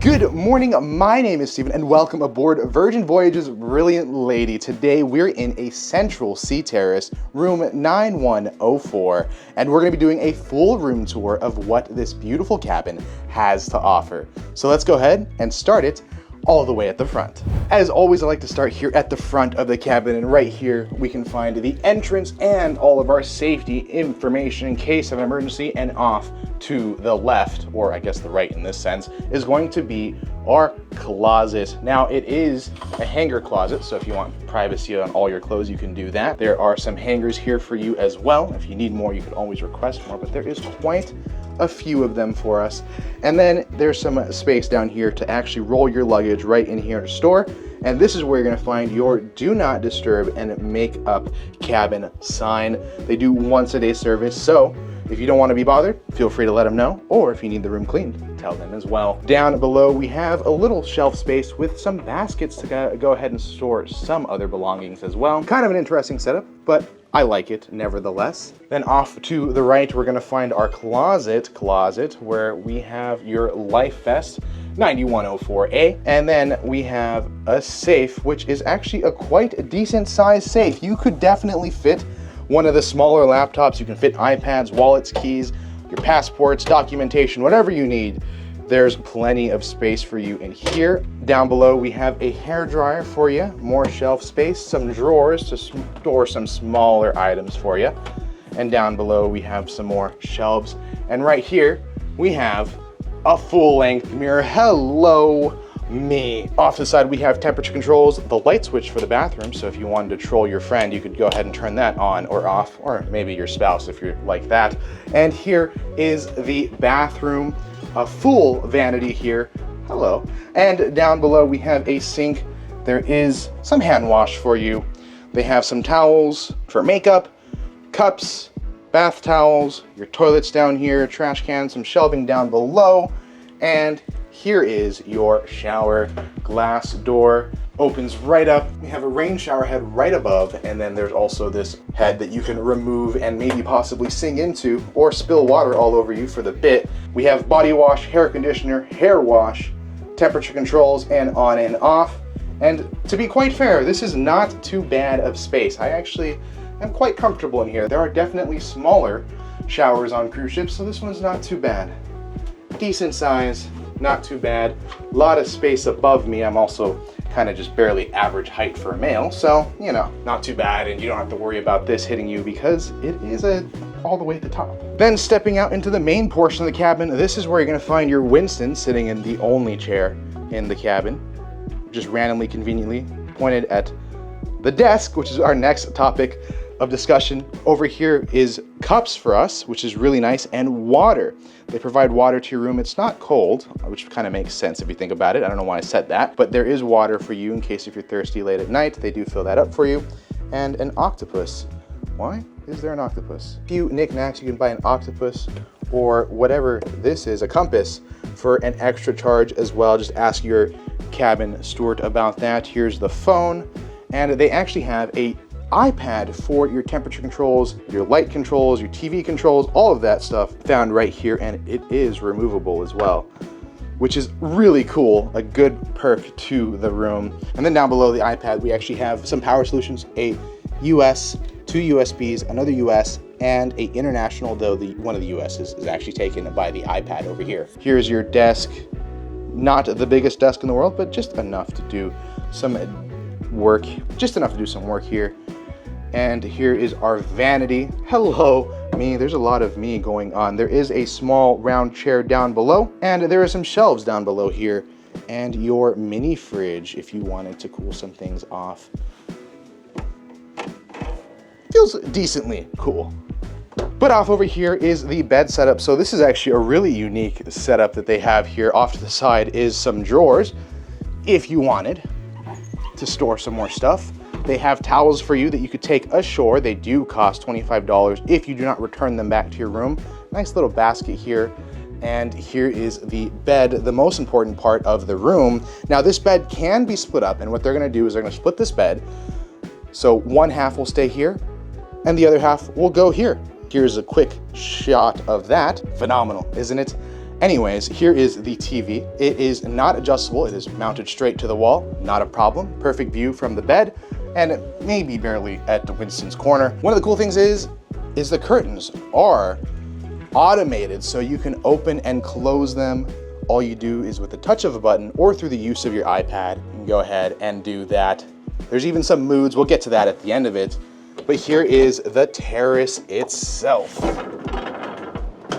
Good morning, my name is Steven and welcome aboard Virgin Voyages Brilliant Lady. Today we're in a Central Sea Terrace, room 9104, and we're going to be doing a full room tour of what this beautiful cabin has to offer. So let's go ahead and start it all the way at the front. As always, I like to start here at the front of the cabin, and right here we can find the entrance and all of our safety information in case of an emergency. And off to the left, or I guess the right in this sense, is going to be our closet. Now it is a hanger closet, so if you want privacy on all your clothes, you can do that. There are some hangers here for you as well. If you need more, you can always request more, but there is quite a few of them for us. And then there's some space down here to actually roll your luggage right in here to store. And this is where you're going to find your do not disturb and make up cabin sign. They do once a day service, so if you don't want to be bothered, feel free to let them know, or if you need the room cleaned, tell them as well. Down below, we have a little shelf space with some baskets to go ahead and store some other belongings as well. Kind of an interesting setup, but I like it nevertheless. Then off to the right, we're gonna find our closet where we have your life vest, 9104A. And then we have a safe, which is actually a quite decent sized safe. You could definitely fit one of the smaller laptops. You can fit iPads, wallets, keys, your passports, documentation, whatever you need. There's plenty of space for you in here. Down below, we have a hairdryer for you, more shelf space, some drawers to store some smaller items for you. And down below, we have some more shelves. And right here, we have a full-length mirror. Hello, me. Off to the side, we have temperature controls, the light switch for the bathroom. So if you wanted to troll your friend, you could go ahead and turn that on or off, or maybe your spouse if you're like that. And here is the bathroom. A full vanity here. Hello. And down below we have a sink. There is some hand wash for you. They have some towels for makeup, cups, bath towels, your toilets down here, trash cans, some shelving down below. And here is your shower. Glass door opens right up. We have a rain shower head right above, and then there's also this head that you can remove and maybe possibly sing into or spill water all over you for the bit. We have body wash, hair conditioner, hair wash, temperature controls, and on and off. And to be quite fair, this is not too bad of space. I actually am quite comfortable in here. There are definitely smaller showers on cruise ships, so this one's not too bad. Decent size, not too bad. A lot of space above me. I'm also kind of just barely average height for a male, so you know, not too bad, and you don't have to worry about this hitting you because it is all the way at the top. Then stepping out into the main portion of the cabin, this is where you're going to find your Winston sitting in the only chair in the cabin, just randomly conveniently pointed at the desk, which is our next topic of discussion. Over here is cups for us, which is really nice, and water. They provide water to your room. It's not cold, which kind of makes sense if you think about it. I don't know why I said that, but there is water for you in case if you're thirsty late at night. They do fill that up for you. And an octopus. Why is there an octopus? A few knickknacks. You can buy an octopus or whatever this is, a compass, for an extra charge as well. Just ask your cabin steward about that. Here's the phone, and they actually have a iPad for your temperature controls, your light controls, your TV controls, all of that stuff found right here, and it is removable as well, which is really cool, a good perk to the room. And then down below the iPad, we actually have some power solutions, a US, two USBs, another US, and a international, though one of the US is actually taken by the iPad over here. Here's your desk, not the biggest desk in the world, but just enough to do some work, here. And here is our vanity. Hello, me. There's a lot of me going on. There is a small round chair down below, and there are some shelves down below here, and your mini fridge if you wanted to cool some things off. Feels decently cool. But off over here is the bed setup. So this is actually a really unique setup that they have here. Off to the side is some drawers if you wanted to store some more stuff. They have towels for you that you could take ashore. They do cost $25 if you do not return them back to your room. Nice little basket here. And here is the bed, the most important part of the room. Now this bed can be split up, and what they're gonna do is they're gonna split this bed. So one half will stay here and the other half will go here. Here's a quick shot of that. Phenomenal, isn't it? Anyways, here is the TV. It is not adjustable. It is mounted straight to the wall. Not a problem. Perfect view from the bed, and maybe barely at the Winston's corner. One of the cool things is the curtains are automated, so you can open and close them. All you do is with the touch of a button or through the use of your iPad, you can go ahead and do that. There's even some moods. We'll get to that at the end of it. But here is the terrace itself.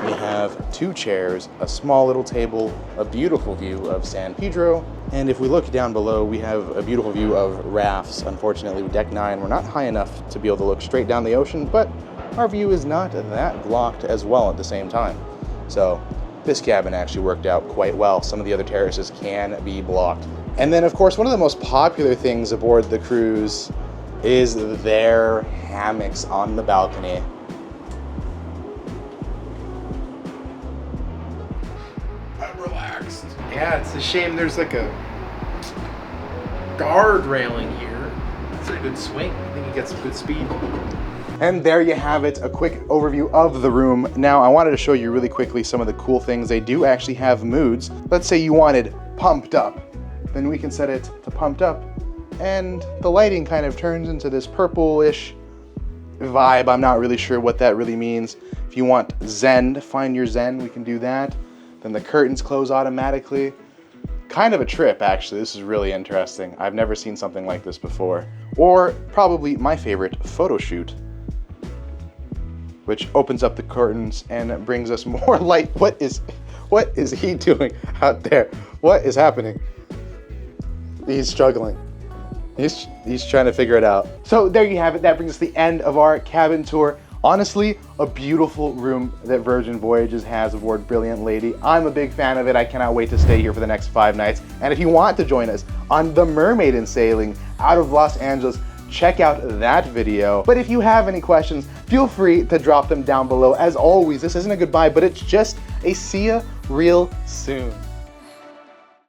We have 2 chairs, a small little table, a beautiful view of San Pedro, and if we look down below, we have a beautiful view of rafts. Unfortunately, with deck 9, we're not high enough to be able to look straight down the ocean, but our view is not that blocked as well at the same time. So this cabin actually worked out quite well. Some of the other terraces can be blocked. And then, of course, one of the most popular things aboard the cruise is their hammocks on the balcony. I'm relaxed. Yeah, it's a shame there's like a guard railing here. It's a good swing. I think you get some good speed. And there you have it, a quick overview of the room. Now, I wanted to show you really quickly some of the cool things. They do actually have moods. Let's say you wanted pumped up, then we can set it to pumped up, and the lighting kind of turns into this purplish vibe. I'm not really sure what that really means. If you want zen, to find your zen, we can do that. Then the curtains close automatically. Kind of a trip, actually. This is really interesting. I've never seen something like this before. Or probably my favorite, photo shoot, which opens up the curtains and brings us more light. What is he doing out there? What is happening? He's struggling. He's trying to figure it out. So there you have it. That brings us to the end of our cabin tour. Honestly, a beautiful room that Virgin Voyages has aboard Brilliant Lady. I'm a big fan of it. I cannot wait to stay here for the next 5 nights. And if you want to join us on the Mermaid and Sailing out of Los Angeles, check out that video. But if you have any questions, feel free to drop them down below. As always, this isn't a goodbye, but it's just a see ya real soon.